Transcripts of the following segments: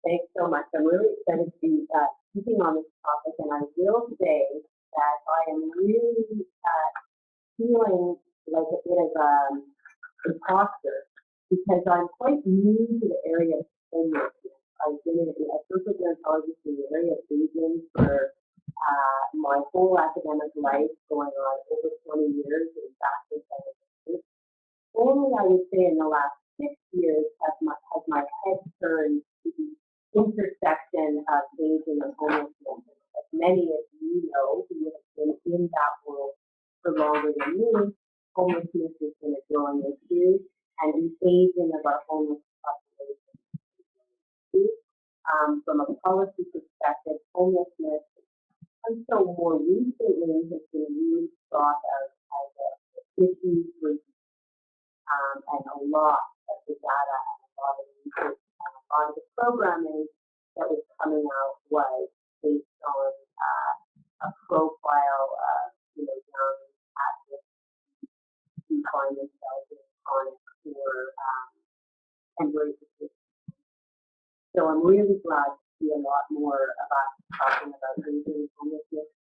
Thanks so much. I'm really excited to be speaking on this topic, and I will say that I am really feeling like a bit of an imposter because I'm quite new to the area of homelessness. I've been a social gerontologist in the area of aging for my whole academic life, going on over 20 years in bachelor's and only I would say in the last 6 years has my head turned to the intersection of aging and homelessness. As many of you know who have been in that world for longer than me, homelessness has been a growing issue, and the aging of our homeless population is from a policy perspective, homelessness until more recently has been really thought of as an issue for and a lot of the data and a lot of the research and a lot of the programming that was coming out was based on a profile of young at-risk who find themselves in chronic or temporary situations. So I'm really glad to see a lot more about talking about aging and homelessness.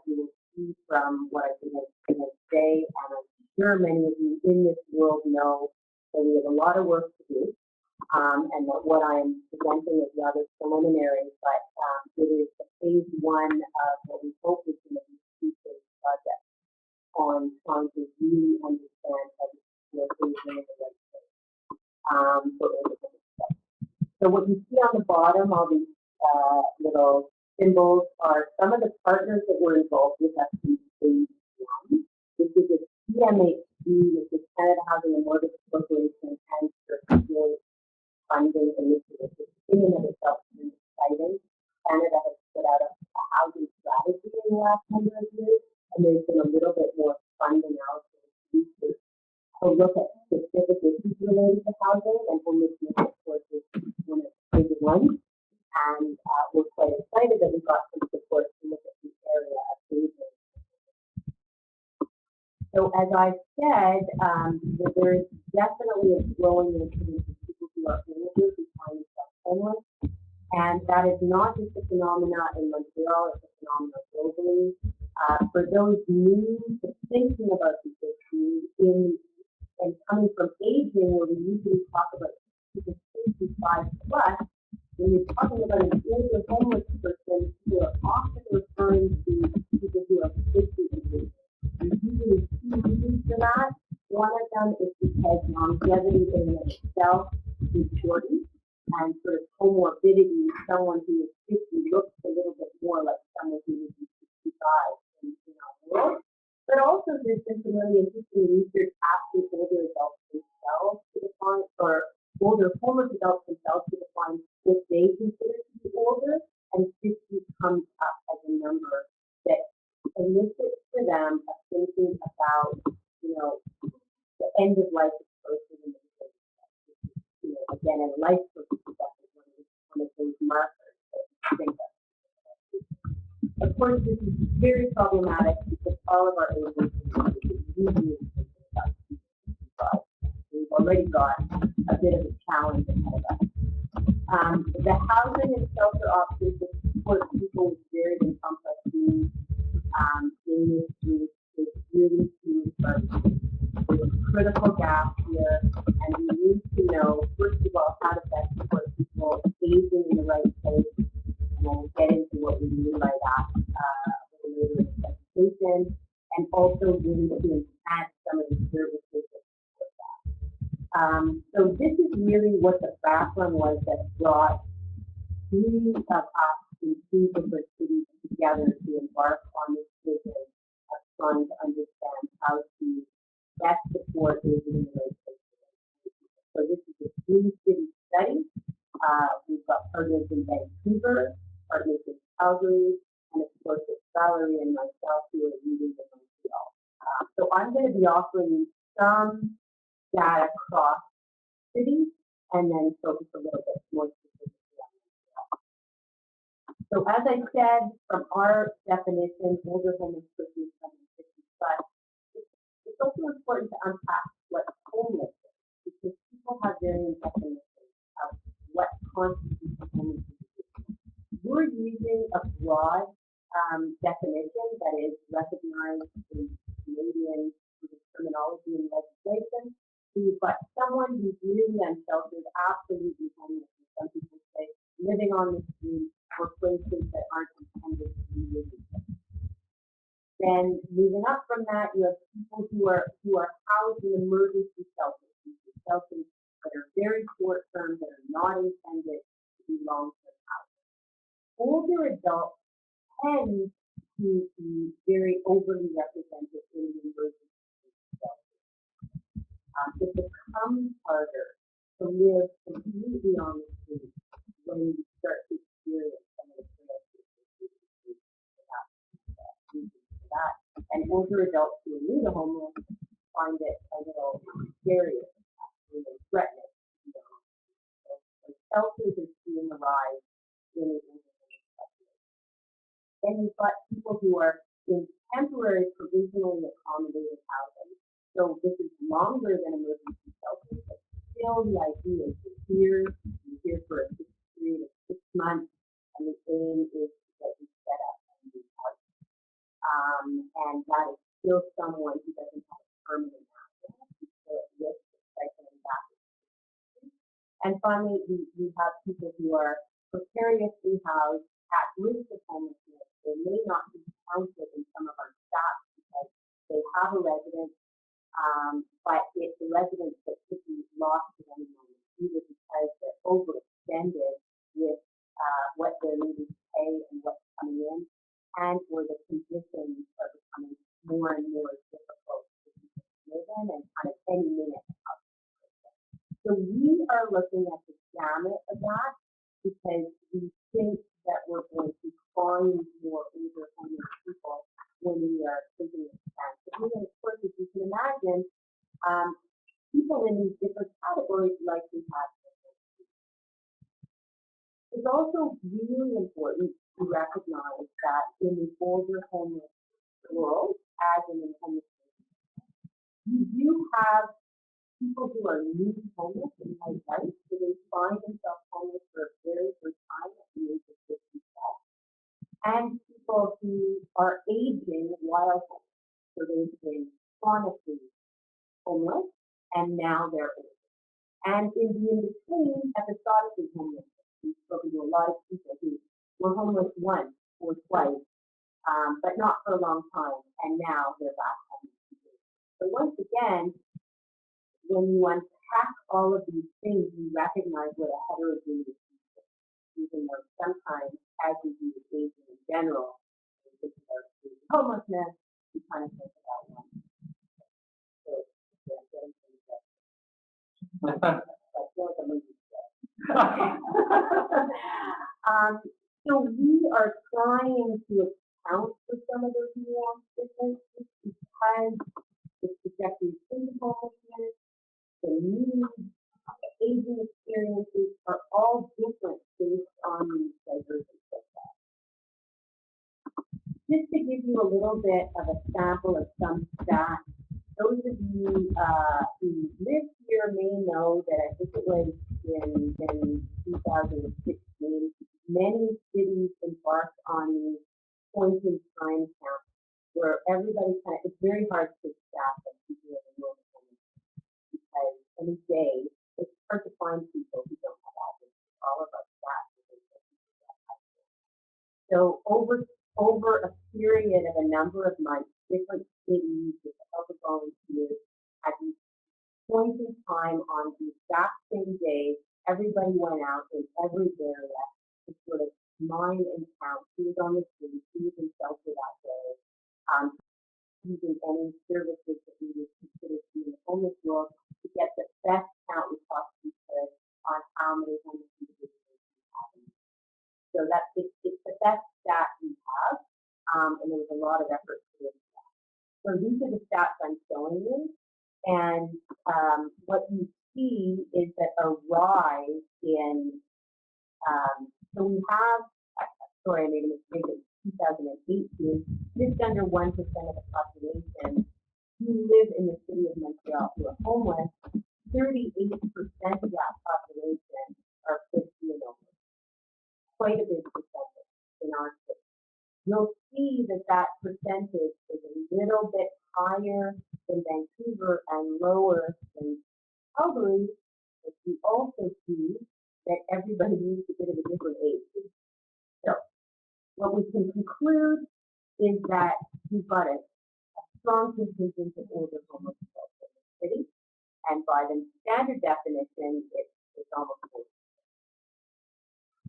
You will see from what I've been able to say, and I'm sure many of you in this world know that we have a lot of work to do, and that what I am presenting is rather preliminary, but it is the phase one of what we hope is going to be a two-phase project on trying to really understand how to support aging in the right place for individuals. So what you see on the bottom, all these little symbols, are some of the partners that were involved with us in phase one. This is a CMHC, which is Canada Housing and Mortgage Corporation, and for funding initiative, which in and of itself is exciting. Canada has put out a housing strategy in the last number of years, and there's been a little bit more funding out to look at specific issues related to housing, and homelessness, of course, is one of the big ones. And we're quite excited that we got some support to look at the area of aging. So as I said, there is definitely a growing incidence of people who are older who find themselves homeless. And that is not just a phenomenon in Montreal, it's a phenomenon globally. For those new to thinking about this issue and coming from aging, where we usually talk about people 65 plus, when you're talking about an older homeless person, you are often referring to people who are 50 years. There's usually two reasons for that. One of them is because longevity in itself is shortened, and sort of comorbidity, someone who is 50 looks a little bit more like someone who would be 65 in our world. But also there's been some really interesting research asking older adults themselves to define, or older homeless adults themselves to define what they consider to be older, and 50 comes up as a number that elicits for them a thinking about, the end of life approach in the again, in life perspective, one of those markers that you think of. Of course, this is very problematic because all of our aging communities usually we've already got a bit of a challenge ahead of us. The housing and shelter options that support people with varied and complex needs in this group is really key. There's a critical gap here, and we need to know, first of all, how to best support people aging in the right place, and then we'll get into what we mean by that a little later in the presentation, and also really to enhance some of the services that support that. So this is really what the background was that brought three of us in two different cities together to embark on this vision of trying to understand how to best support aging in the right place. So this is a three-city study. We've got partners in Vancouver, partners in Calgary, and of course with Valerie and myself who are leading in Montreal. So I'm going to be offering you some data across cities and then focus a little bit more specifically on Montreal. So as I said, from our definition, older homeless persons 50 plus, it's also important to unpack what homeless is, because people have varying definitions of what constitutes homelessness. we're using a broad definition that is recognized in Canadian terminology and legislation. So you've got someone who's really unsheltered, absolutely homeless, and some people say living on the street or places that aren't intended to be living. Then moving up from that, you have people who are housed in emergency shelters, shelters that are very short term, that are not intended to be long term housing. Older adults tend to be very overly represented in the emergency shelters. It becomes harder to live completely on the street when you start to experience some of the chaos that. And older adults who are new to homeless find it a little scary, threatening. So shelters is seeing a rise in the emergency population. Then you've got people who are in temporary provisionally accommodated housing. So this is longer than emergency shelters, but still the idea is you're here for a period of 6 months, and the aim is to get you set up and be housed. And that is still someone who doesn't have a permanent housing, who's still at risk of cycling back. And finally, we have people who are precariously housed at risk of homelessness. They may not be counted in some of our stats because they have a residence, but it's a residence that could be lost at any moment, either because they're overextended with what they're needing to pay and what's coming in, and or the conditions are becoming more and more difficult to live in, and kind of any minute. So we are looking at the gamut of that because we think that we're going to find more older homeless people when we are thinking extensively. And of course, as you can imagine, people in these different categories likely have different needs. It's also really important to recognize that in the older homeless world, as in the homeless world, you do have people who are new homeless in life, so they find themselves homeless for a very first time at the age of 57, and people who are aging while homeless, so they've been chronically homeless and now they're older. And in the in-between, episodically homeless. We've spoken to a lot of people who were homeless once or twice, but not for a long time, and now they're back homeless. So once again, when you unpack all of these things, you recognize what a heterogeneous people is, even though sometimes, as we do with aging in general, we think about homelessness, we kind of think about one. So, so we are trying to account for some of those nuanced differences because the trajectory into homelessness, the needs, the aging experiences are all different based on these divergent profiles. Just to give you a little bit of a sample of some stats, those of you who live here may know that I think it was in 2016, many cities embarked on these point-in-time counts where everybody it's very hard to staff and people in the world because any day it's hard to find people who don't have addresses. All of our staff so over a period of a number of months, different cities with the help of volunteers at these points in time on the exact same day, everybody went out in every area to sort of mine and count who was on the street, who was in shelter that day, using any services that we would consider to be in the homeless world to get the best count we possibly could on how many homeless individuals we have. So that's it's the best stat we have, and there was a lot of effort to do that. So these are the stats I'm showing you, and what you see is that a rise in, so we have, sorry, I made a mistake, in 2018, just under 1% of the population who live in the city of Montreal who are homeless. 38% of that population are 50 and over. Quite a big percentage. you'll see that that percentage is a little bit higher in Vancouver and lower in Calgary, but you also see that everybody needs a bit of a different age. So what we can conclude is that we've got a strong contingent of older homeless adults in the city, and by the standard definition, it's almost 40%.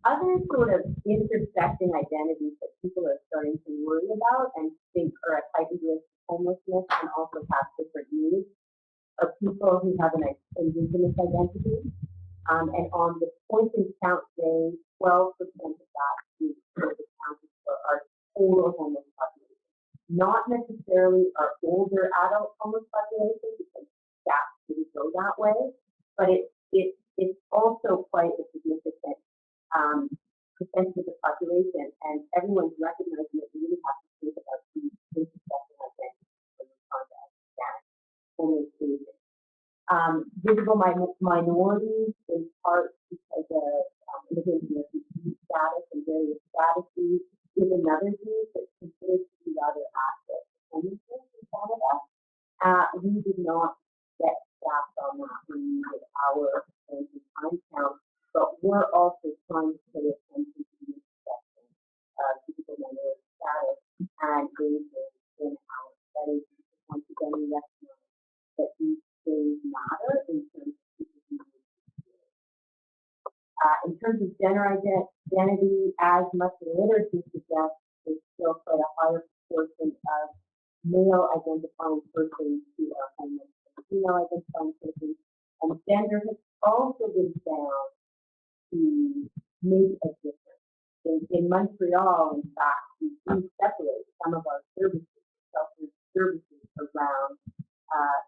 Other sort of intersecting identities that people are starting to worry about and think are at heightened risk of homelessness and also have different needs are people who have an Indigenous identity. And on the point and count day, 12% of that is accounted for our total homeless population. Not necessarily our older adult homeless population, because stats didn't go that way, but it's also quite a significant percentage of the population, and everyone's recognizing that we really have to think about these intersecting identities when we're trying to understand homeless aging. Visible minorities, in part because of immigrant refugee status and various statuses, is another group that's considered to be rather active in homelessness in Canada. We did not get stats on that when we did our time count, but we're also trying to pay attention to the intersection of visible minority status and aging in our studies. Once again, we recognize that these things matter in terms of people's needs. In terms of gender identity, as much of the literature suggests, there's still quite a higher proportion of male identifying persons who are homeless than female identifying persons, and gender has also been found to make a difference. In Montreal, in fact, we do separate some of our services, services around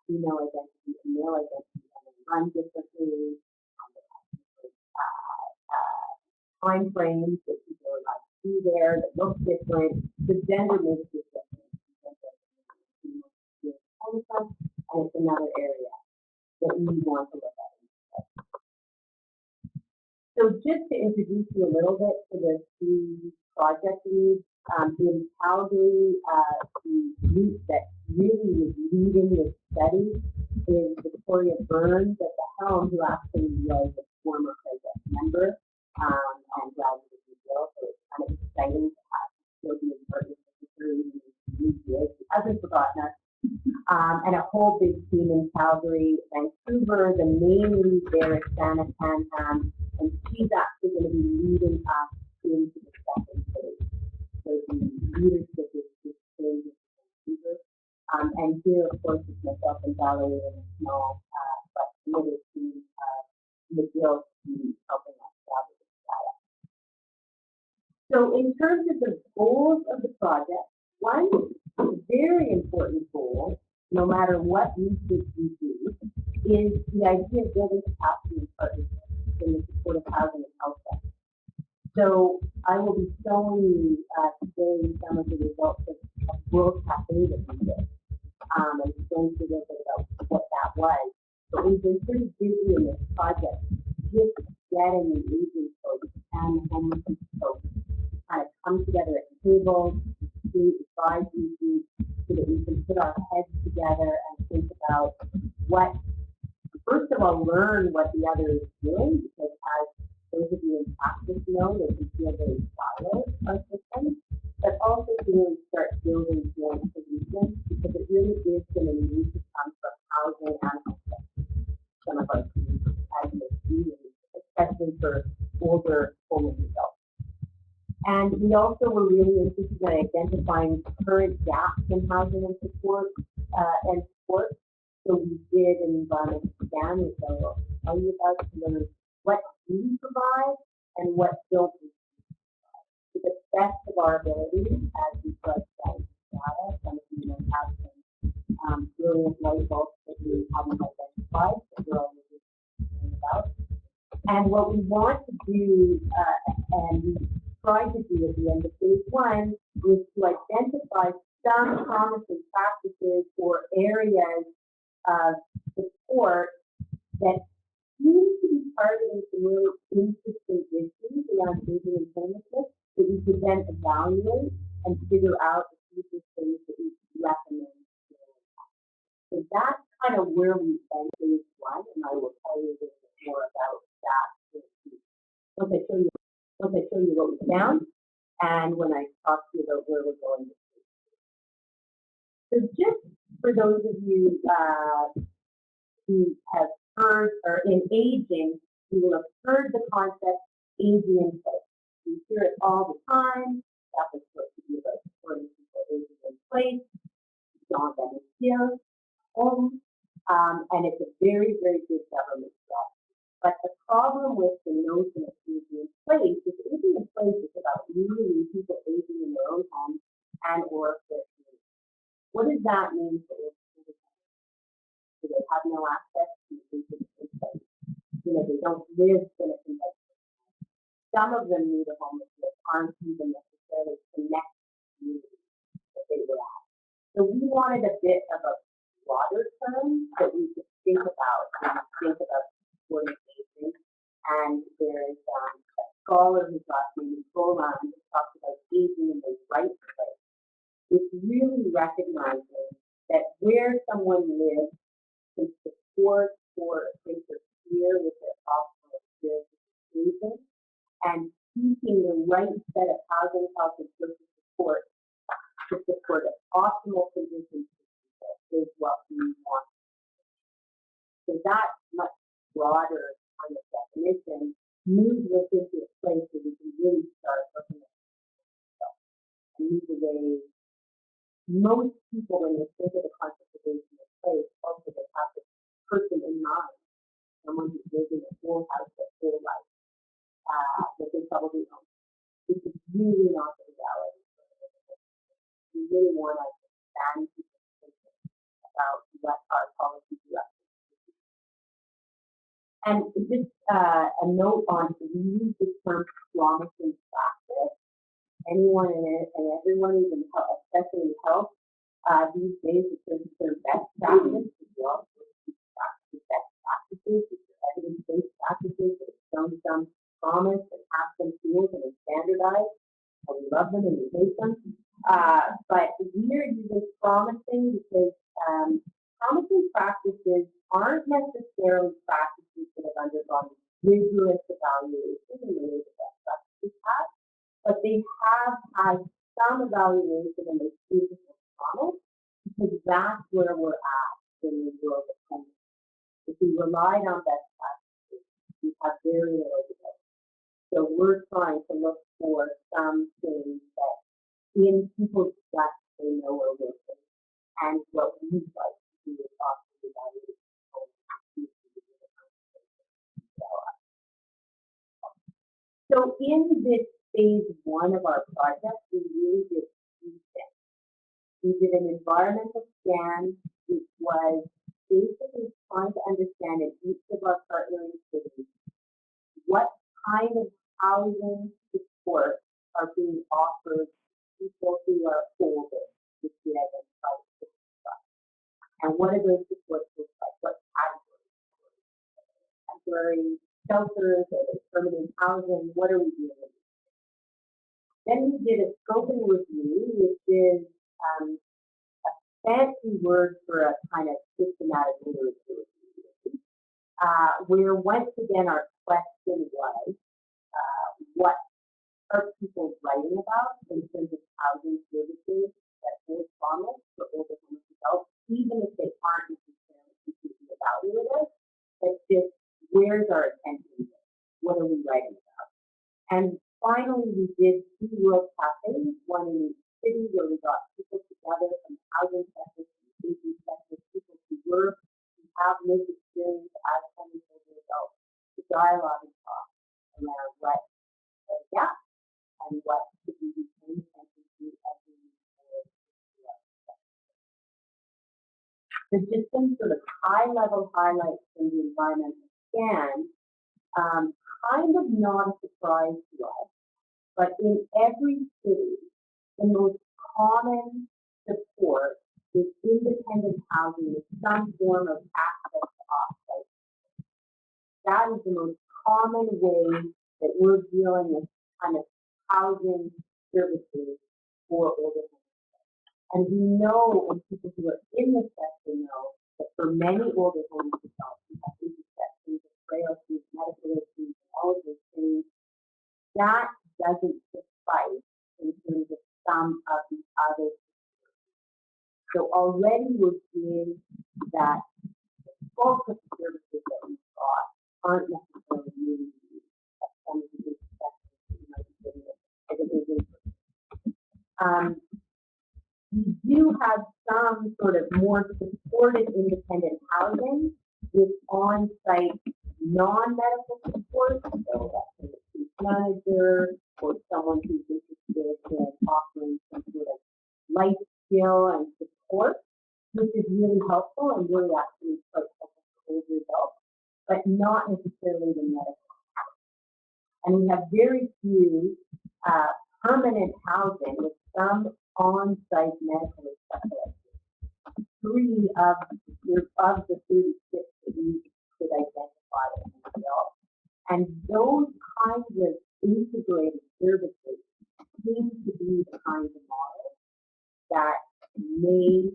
female identity and male identity, and they run differently, time frames that people are allowed to be there that look different. The gender makes a difference. And it's another area that we want to look at. So just to introduce you a little bit to the three project leads, in Calgary, the group that really is leading this study is Victoria Burns at the helm, who actually was a former CREGÉS member and graduated from McGill, so it's kind of exciting to have still be in partnership with her even in years. She hasn't forgotten us. And a whole big team in Calgary, Vancouver. The main lead there is Sana Tanham, and she's actually going to be leading us into the second phase. So the leadership is changing in Vancouver. And here, of course, it's myself and Valerie in a small but committed team of McGill team helping us gather this data. So in terms of the goals of the project, one very important goal, no matter what research we do, is the idea of building capacity and partnership in the support of housing and health sector. So I will be showing you today some of the results of World Cafe that we did, and explain to you a little bit about what that was. But we've been pretty busy in this project, just getting the aging folks and the homeless folks to kind of come together at tables, to advise you so that we can put our heads together and think about what, first of all, learn what the other is doing, because as those of you in practice know, they can feel very siloed, our systems, but also to really start building joint solutions, because it really is going to need to come from housing and health, some of our communities as they see, especially for older homeless adults. And we also were really interested in identifying current gaps in housing and support. So we did an environmental scan, which I will tell you about, to learn what we provide and what don't we provide. To the best of our ability, as we start studying data, some of you may have some brilliant light bulbs that we haven't identified, that we're always learning about. And what we want to do, and we tried to do at the end of phase one, was to identify some promising practices or areas of support that seem to be targeting some really interesting issues around aging and homelessness that we could then evaluate and figure out the future things that we recommend. So that's kind of where we end phase one, and I will tell you a little bit more about that once I show you what we found, and when I talk to you about where we're going. So just for those of you who have heard, or in aging, you will have heard the concept aging in place. You hear it all the time. That was supposed to be about supporting people aging in place. John McGill, and it's a very, very good government strategy. But the problem with the notion of aging in place is aging in place is about really people aging in their own homes and or their community. What does that mean for aging? Do they have no access to aging in place? They don't live in a conventional. Some of them need a homelessness aren't even necessarily connected to the community that they were at. So we wanted a bit of a broader term that we could think about when we think about supporting aging. And there's a scholar who's last name is Golan who talks about aging in the right place. It's really recognizing that where someone lives can support or a place of fear with their optimal experience of aging, and seeking the right set of housing, health, and social support to support an optimal conditions for people is what we want. So that much broader kind of definition moves us into a place where we can really start looking at ourselves and move away. Most people, when they think of the concept of aging in place, also they have this person in mind, someone who's living a full house, a full life, that they probably own. This is really not the reality. We really want to expand people's thinking about what our policy direction is. And just a note on, we use the term promising practice. Anyone and everyone who's in health, especially in health, these days it's considered best practice as well. Best practices, evidence-based practices that have shown some promise and have some tools and are standardized. And we love them and we hate them. But we're using promising because promising practices aren't necessarily practices that have undergone rigorous evaluation in the way that best practices have, but they have had some evaluation and they see this as promise because that's where we're at in the world of homelessness. If we relied on best practices, we have very little to go. So we're trying to look for some things that in people's gut they know are working, and what we'd like to do is offer evaluation. So in this phase one of our project, we really did two things. We did an environmental scan, which was basically trying to understand in each of our partnering cities what kind of housing support are being offered to people who are older, which we identified as and what are those supports look like? What categories? Temporary shelters, or permanent housing? What are we doing? Then we did a scoping review, which is a fancy word for a kind of systematic literature review, where once again our question was, what are people writing about in terms of housing services that hold promise for older homeless adults, even if they aren't necessarily completely evaluative, but just where's our attention? What are we writing about? And finally, we did two world cafes, one in each city where we got people together from housing sectors, from aging sectors, people who have lived experience as homeless older adults, to dialogue and talk around what the gap and what should we be paying attention to as we move forward. So just some sort of high-level highlights from the environmental scan, kind of not a surprise to us, but in every city, the most common support is independent housing with some form of access to off-site. That is the most common way that we're dealing with kind of housing services for older homes. And we know, and people who are in the sector know, that for many older homes themselves, who have intersections of frailties, medical issues, and all of those things, that doesn't suffice in terms of some of the other. So already we're seeing that the bulk of the services that we've got aren't necessarily really used at some of the intersections that you might be getting as it is in. We do have some sort of more supported independent housing with on-site non-medical support, so that's a case manager or someone who's interested in offering some sort of life skill and support, which is really helpful and really actually quite helpful for older adults, but not necessarily the medical. And we have very few permanent housing with some on-site medical specialists. 3 of the 36 that we could identify in Montreal. And those kinds of integrated services seem to be the kinds of models that may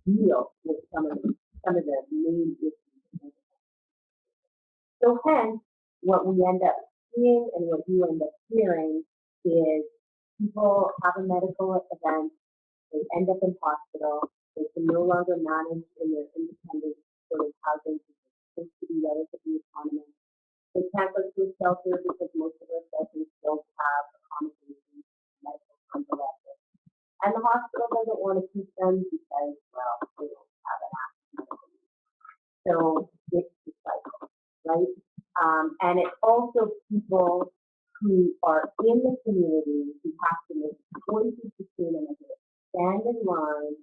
deal with some of the main issues. So hence, what we end up seeing and what you end up hearing is people have a medical event, they end up in hospital, they can no longer manage in their independent sort of housing, which is supposed to be relatively autonomous. They can't go to a shelter because most of our shelters don't have accommodations, medical convalescence. And the hospital doesn't want to keep them because, well, they don't have an active medical need. So it's the cycle, right? And it's also people who are in the community who have to make choices between them. Stand in line,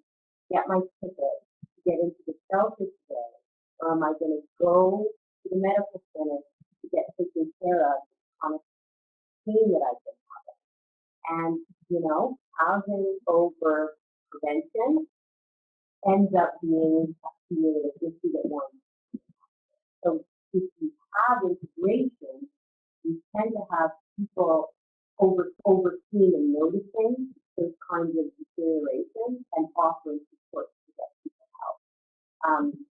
get my ticket, get into the shelter today, or am I going to go to the medical center to get taken care of on a pain that I've been having? And, you know, housing over prevention ends up being a issue that one. So if you have integration, you tend to have people overseeing and noticing those kinds of deterioration and offering support to get people help.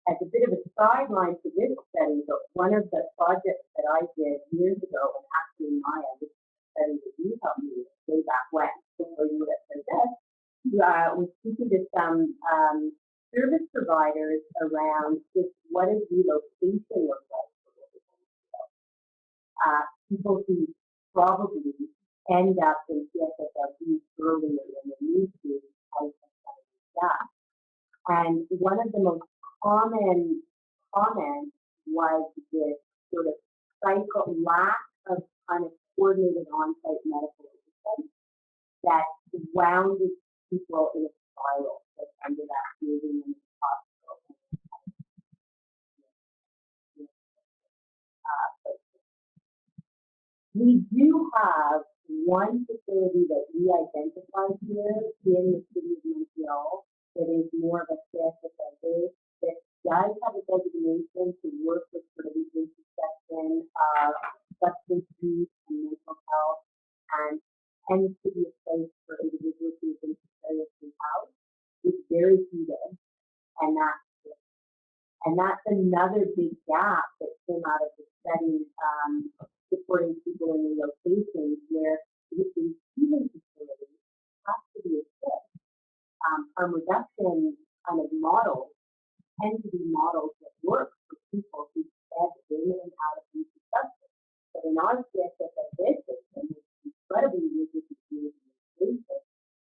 As a bit of a sideline to this study, but one of the projects that I did years ago, and actually Maya, this study that you helped me with way back when, before you would have said this, was speaking to some service providers around just what does relocation look like for people who probably end up in CSSRC earlier than they need to as staff. And one of the most common comments was this sort of lack of kind of coordinated on-site medical assistance that grounded people in a spiral that's under that moving in the hospital. We do have one facility that we identified here in the city of Montreal that is more of a CSSHRC that does have a designation to work with sort of the intersection of substance use and mental health, and tends to be a place for individuals who have been precariously housed with very few beds, and that's another big gap that came out of the study supporting people in relocations where with these healing facilities has to be a fit. Harm reduction kind of models tend to be models that work for people who step in and out of these substances. But in our CSSHRC system, it's incredibly rigid to do with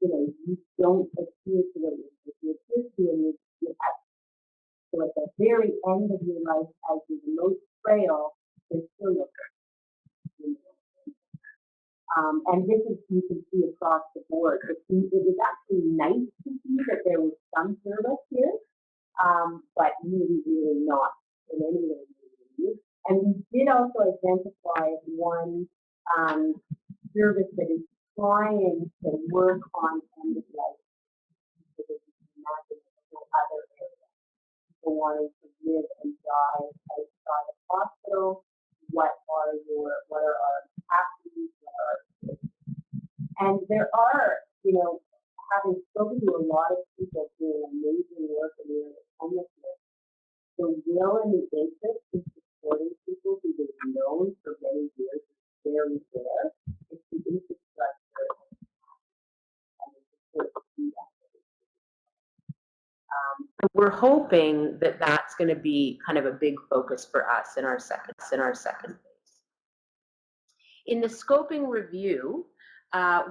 you know, you don't adhere to what you adhere to, and you have. So at the very end of your life, as you're the most frail, there's still no good. And this is, you can see across the board. It was actually nice to see that there was some service here, but really, really not in any way. And we did also identify one service that is trying to work on end of life. So that you can imagine other areas. People wanting to live and die outside of hospital. What are our capacities? And there are, you know, having spoken to a lot of people doing amazing work in the area of homelessness, the will and the interest in supporting people who they've known for many years is very rare. It's the infrastructure and the support to do that. So we're hoping that that's going to be kind of a big focus for us in our second phase. In the scoping review,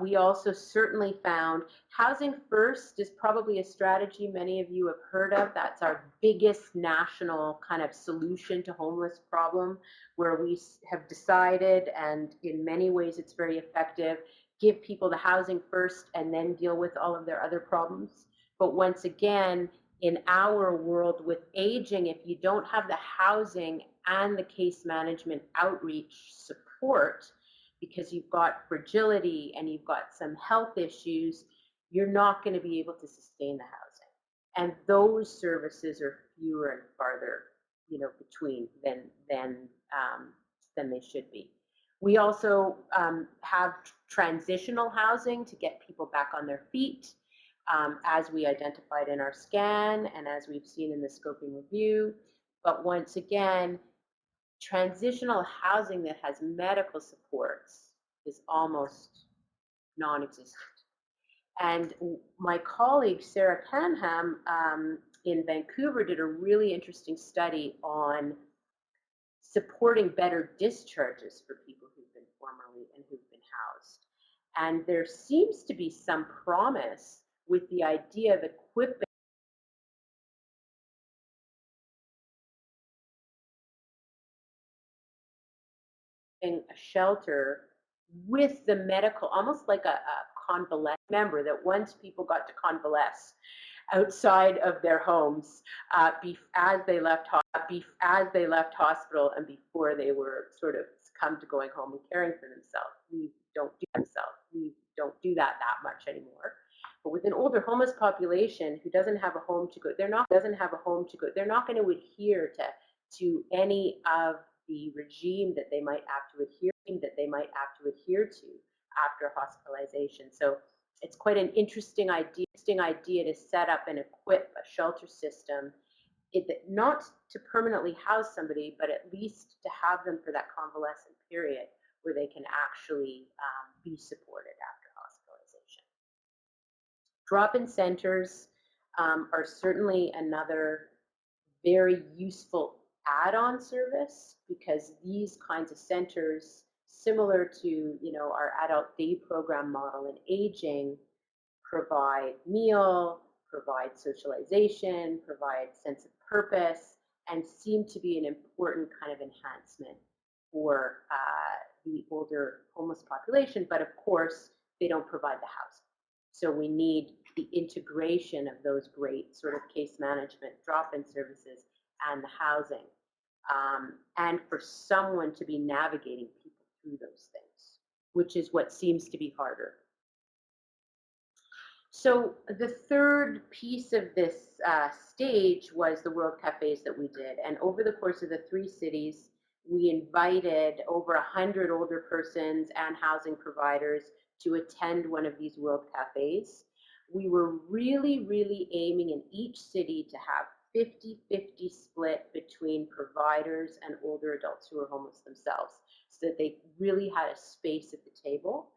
we also certainly found housing first is probably a strategy many of you have heard of. That's our biggest national kind of solution to homeless problem, where we have decided, and in many ways it's very effective, give people the housing first and then deal with all of their other problems. But once again, in our world with aging, if you don't have the housing and the case management outreach support, because you've got fragility and you've got some health issues, you're not going to be able to sustain the housing. And those services are fewer and farther, between than they should be. We also have transitional housing to get people back on their feet, as we identified in our scan and as we've seen in the scoping review. But once again, transitional housing that has medical supports is almost non-existent. And my colleague Sarah Canham in Vancouver did a really interesting study on supporting better discharges for people who've been formerly and who've been housed. And there seems to be some promise with the idea of equipping a shelter with the medical, almost like a convalescent. Remember that once people got to convalesce outside of their homes, as they left hospital and before they were sort of succumbed to going home and caring for themselves. We don't do that much anymore. But with an older homeless population who doesn't have a home to go, they're not going to adhere to any of the regime that they might have to adhere to after hospitalization. So it's quite an interesting idea to set up and equip a shelter system, not to permanently house somebody, but at least to have them for that convalescent period where they can actually be supported after hospitalization. Drop-in centers are certainly another very useful add-on service, because these kinds of centers, similar to our adult day program model in aging, provide meal, provide socialization, provide sense of purpose, and seem to be an important kind of enhancement for the older homeless population. But of course, they don't provide the housing. So we need the integration of those great sort of case management drop-in services and the housing, and for someone to be navigating people through those things, which is what seems to be harder. So the third piece of this stage was the World Cafes that we did. And over the course of the 3 cities, we invited over 100 older persons and housing providers to attend one of these World Cafes. We were really, really aiming in each city to have 50-50 split between providers and older adults who are homeless themselves, so that they really had a space at the table.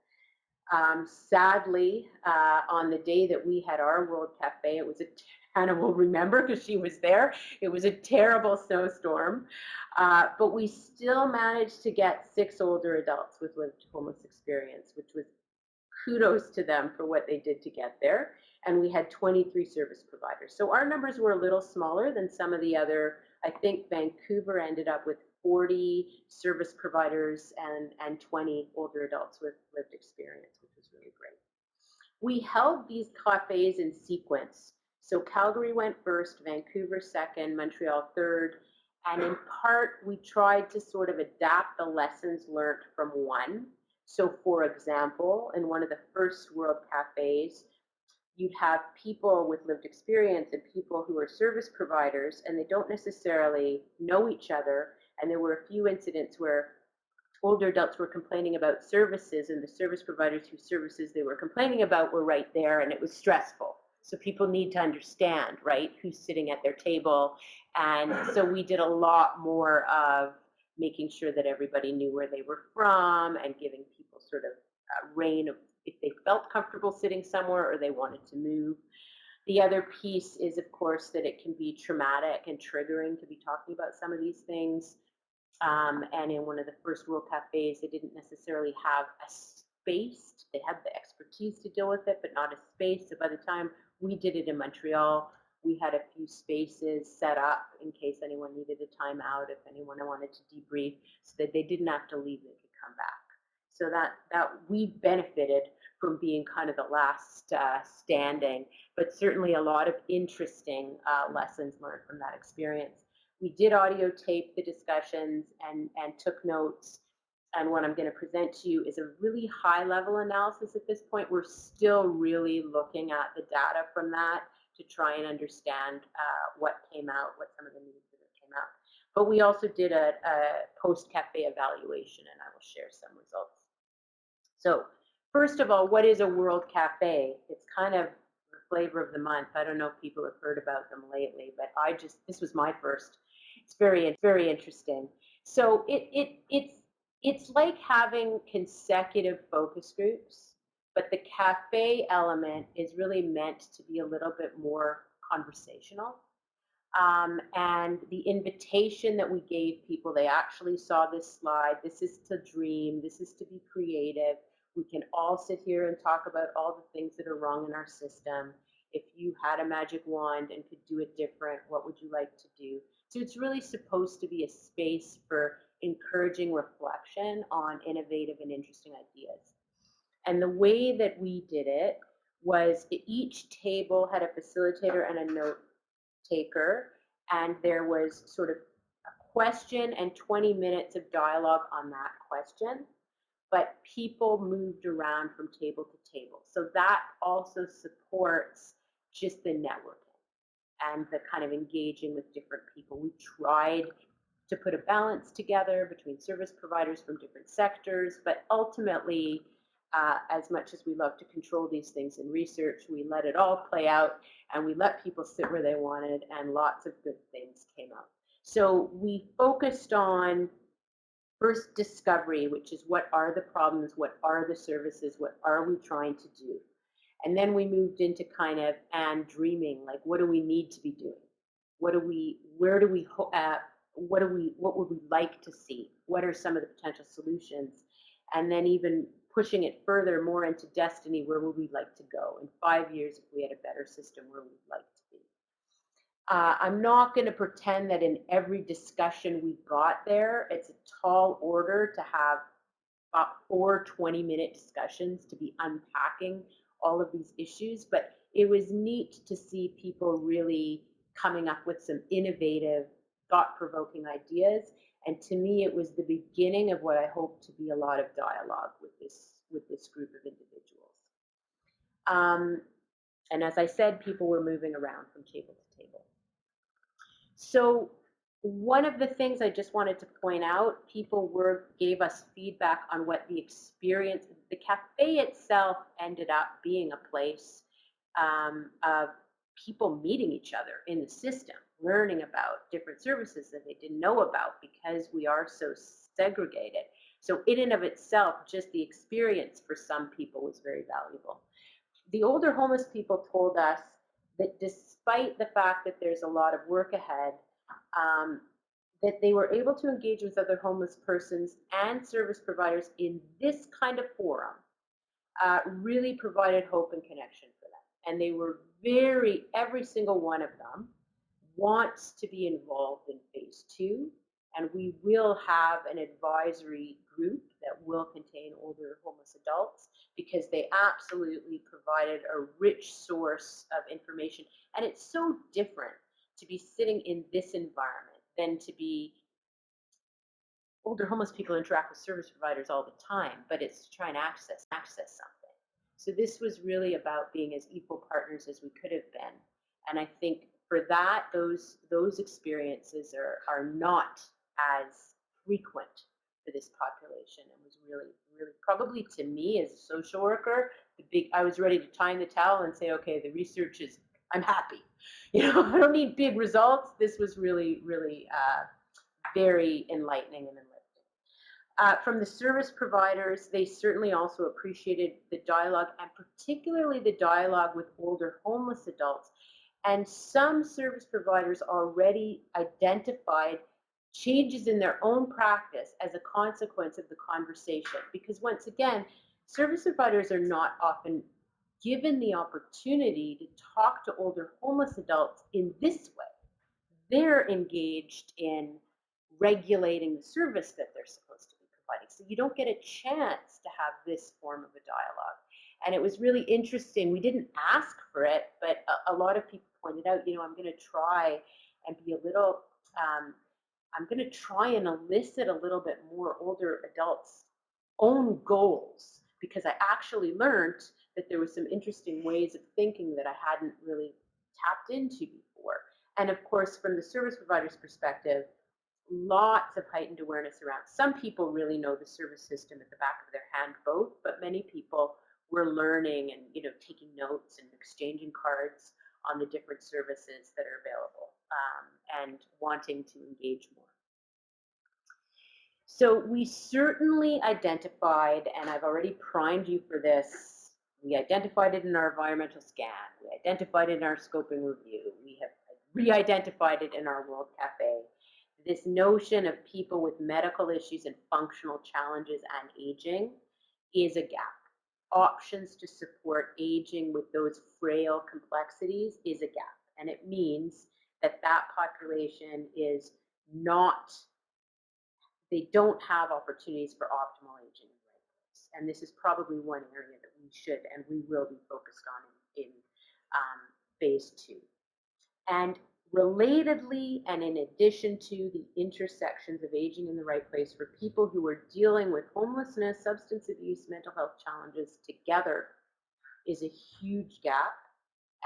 Sadly, on the day that we had our World Cafe, it was Hannah will remember because she was there, it was a terrible snowstorm, but we still managed to get 6 older adults with lived homeless experience, which was kudos to them for what they did to get there. And we had 23 service providers. So our numbers were a little smaller than some of the other. I think Vancouver ended up with 40 service providers and 20 older adults with lived experience, which was really great. We held these cafes in sequence. So Calgary went first, Vancouver second, Montreal third, and in part we tried to sort of adapt the lessons learned from one. So for example, in one of the first World Cafes, you'd have people with lived experience and people who are service providers, and they don't necessarily know each other. And there were a few incidents where older adults were complaining about services, and the service providers whose services they were complaining about were right there, and it was stressful. So people need to understand, right, who's sitting at their table. And so we did a lot more of making sure that everybody knew where they were from and giving people sort of a rein of if they felt comfortable sitting somewhere or they wanted to move. The other piece is, of course, that it can be traumatic and triggering to be talking about some of these things. And in one of the first World Cafes, they didn't necessarily have a space. They had the expertise to deal with it, but not a space. So by the time we did it in Montreal, we had a few spaces set up in case anyone needed a timeout, if anyone wanted to debrief, so that they didn't have to leave, they could come back. So that we benefited from being kind of the last standing, but certainly a lot of interesting lessons learned from that experience. We did audio tape the discussions and took notes. And what I'm going to present to you is a really high level analysis at this point. We're still really looking at the data from that to try and understand what came out, what some of the needs that came out. But we also did a post-cafe evaluation, and I will share some results. So first of all, what is a World Cafe? It's kind of the flavor of the month. I don't know if people have heard about them lately, but this was my first. It's very interesting. So it's like having consecutive focus groups, but the cafe element is really meant to be a little bit more conversational. And the invitation that we gave people, they actually saw this slide. This is to dream. This is to be creative. We can all sit here and talk about all the things that are wrong in our system. If you had a magic wand and could do it different, what would you like to do? So it's really supposed to be a space for encouraging reflection on innovative and interesting ideas. And the way that we did it was each table had a facilitator and a note taker, and there was sort of a question and 20 minutes of dialogue on that question, but people moved around from table to table. So that also supports just the networking and the kind of engaging with different people. We tried to put a balance together between service providers from different sectors, but ultimately, as much as we love to control these things in research, we let it all play out and we let people sit where they wanted, and lots of good things came out. So we focused on first discovery, which is what are the problems, what are the services, what are we trying to do? And then we moved into kind of and dreaming, like what do we need to be doing? What would we like to see? What are some of the potential solutions? And then even pushing it further more into destiny, where would we like to go? In 5 years, if we had a better system, where we'd like to be. I'm not going to pretend that in every discussion we got there, it's a tall order to have about 4 20-minute discussions to be unpacking all of these issues, but it was neat to see people really coming up with some innovative, thought-provoking ideas. And to me, it was the beginning of what I hope to be a lot of dialogue with this group of individuals. And as I said, people were moving around from table to table. So one of the things I just wanted to point out, people gave us feedback on what the experience, the cafe itself ended up being a place of people meeting each other in the system, learning about different services that they didn't know about because we are so segregated. So in and of itself, just the experience for some people was very valuable. The older homeless people told us that despite the fact that there's a lot of work ahead, that they were able to engage with other homeless persons and service providers in this kind of forum, really provided hope and connection for them. And they were every single one of them wants to be involved in phase 2. And we will have an advisory group that will contain older homeless adults, because they absolutely provided a rich source of information. And it's so different to be sitting in this environment than to be older homeless people interact with service providers all the time, but it's to try and access something. So this was really about being as equal partners as we could have been. And I think for that, those experiences are not as frequent for this population, and was really, really, probably to me as a social worker, I was ready to tie in the towel and say, okay, the research is, I'm happy. I don't need big results. This was really, really very enlightening and enlightening. From the service providers, they certainly also appreciated the dialogue, and particularly the dialogue with older homeless adults. And some service providers already identified changes in their own practice as a consequence of the conversation. Because once again, service providers are not often given the opportunity to talk to older homeless adults in this way. They're engaged in regulating the service that they're supposed to be providing. So you don't get a chance to have this form of a dialogue. And it was really interesting. We didn't ask for it, but a lot of people pointed out, I'm going to try and be a little, I'm going to try and elicit a little bit more older adults' own goals, because I actually learned that there was some interesting ways of thinking that I hadn't really tapped into before. And of course, from the service provider's perspective, lots of heightened awareness around. Some people really know the service system at the back of their hand, both, but many people were learning and taking notes and exchanging cards on the different services that are available, and wanting to engage more. So we certainly identified, and I've already primed you for this, we identified it in our environmental scan, we identified it in our scoping review, we have re-identified it in our World Cafe. This notion of people with medical issues and functional challenges and aging is a gap. Options to support aging with those frail complexities is a gap. And it means that that population is not, they don't have opportunities for optimal aging in the right place. And this is probably one area that we should and we will be focused on in phase 2. And relatedly, and in addition to the intersections of aging in the right place for people who are dealing with homelessness, substance abuse, mental health challenges together, is a huge gap.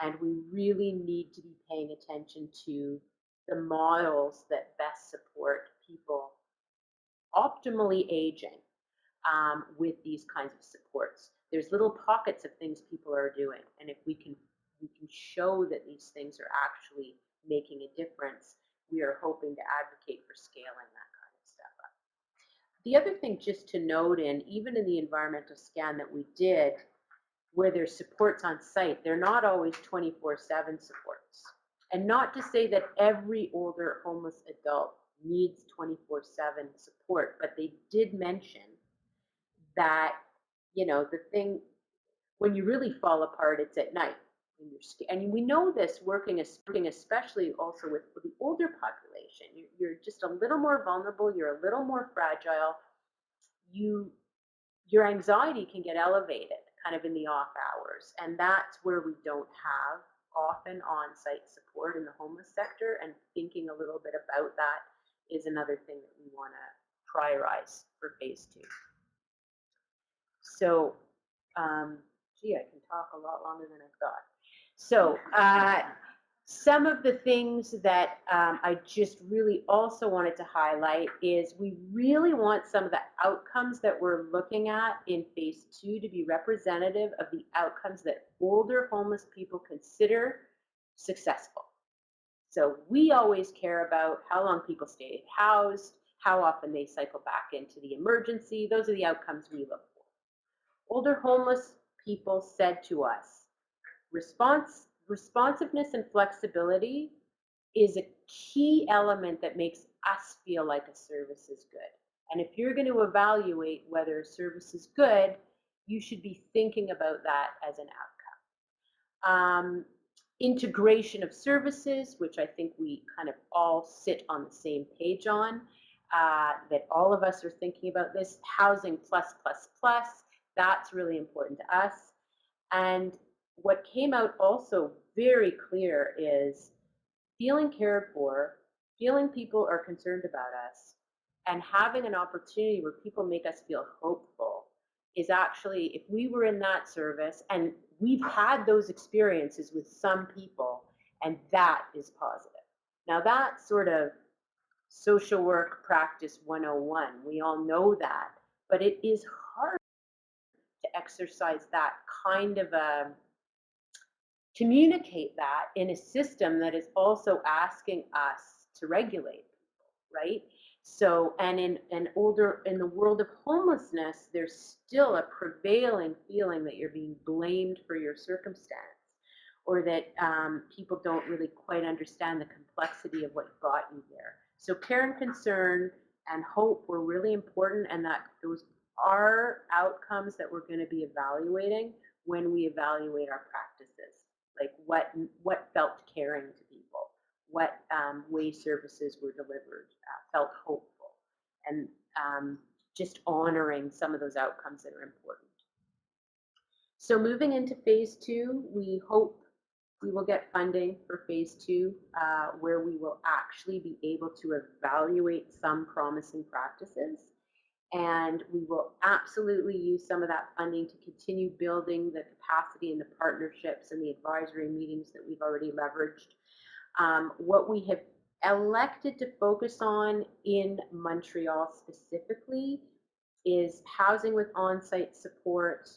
And we really need to be paying attention to the models that best support people optimally aging with these kinds of supports. There's little pockets of things people are doing, and if we can show that these things are actually making a difference, we are hoping to advocate for scaling that kind of stuff up. The other thing just to note, even in the environmental scan that we did, where there's supports on site, they're not always 24/7 supports. And not to say that every older homeless adult needs 24/7 support, but they did mention that, the thing, when you really fall apart, it's at night. And we know this working especially also with the older population. You're just a little more vulnerable, you're a little more fragile. Your anxiety can get elevated kind of in the off hours, and that's where we don't have often on-site support in the homeless sector, and thinking a little bit about that is another thing that we want to prioritize for phase 2. So, gee, I can talk a lot longer than I thought. So some of the things that I just really also wanted to highlight is we really want some of the outcomes that we're looking at in phase 2 to be representative of the outcomes that older homeless people consider successful. So we always care about how long people stay housed, how often they cycle back into the emergency. Those are the outcomes we look for. Older homeless people said to us, responsiveness and flexibility is a key element that makes us feel like a service is good. And if you're going to evaluate whether a service is good, you should be thinking about that as an outcome. Integration of services, which I think we kind of all sit on the same page on, that all of us are thinking about this. Housing plus, that's really important to us. And what came out also very clear is feeling cared for, feeling people are concerned about us, and having an opportunity where people make us feel hopeful is actually, if we were in that service, and we've had those experiences with some people, and that is positive. Now that sort of social work practice 101. We all know that, but it is hard to exercise that kind of a, communicate that in a system that is also asking us to regulate people, right? So, and in the world of homelessness, there's still a prevailing feeling that you're being blamed for your circumstance, or that people don't really quite understand the complexity of what got you there. So care and concern and hope were really important, and that those are outcomes that we're going to be evaluating when we evaluate our practices. Like what felt caring to people, what way services were delivered, felt hopeful, and just honoring some of those outcomes that are important. So moving into phase 2, we hope we will get funding for phase 2, where we will actually be able to evaluate some promising practices. And we will absolutely use some of that funding to continue building the capacity and the partnerships and the advisory meetings that we've already leveraged. What we have elected to focus on in Montreal specifically is housing with on-site support,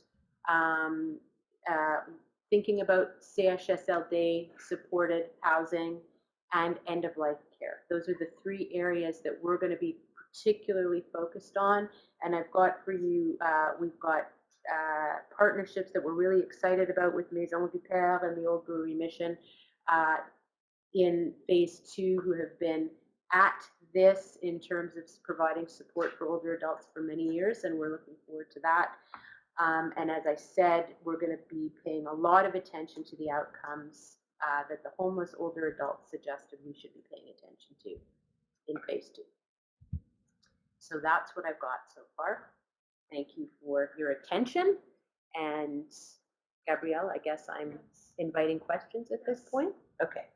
thinking about CHSLD supported housing, and end-of-life care. Those are the 3 areas that we're going to be particularly focused on. And I've got for you, we've got partnerships that we're really excited about with Maison du Père and the Old Brewery Mission in phase 2, who have been at this in terms of providing support for older adults for many years, and we're looking forward to that. And as I said, we're going to be paying a lot of attention to the outcomes that the homeless older adults suggested we should be paying attention to in phase 2. So that's what I've got so far. Thank you for your attention. And Gabrielle, I guess I'm inviting questions at this point. Okay.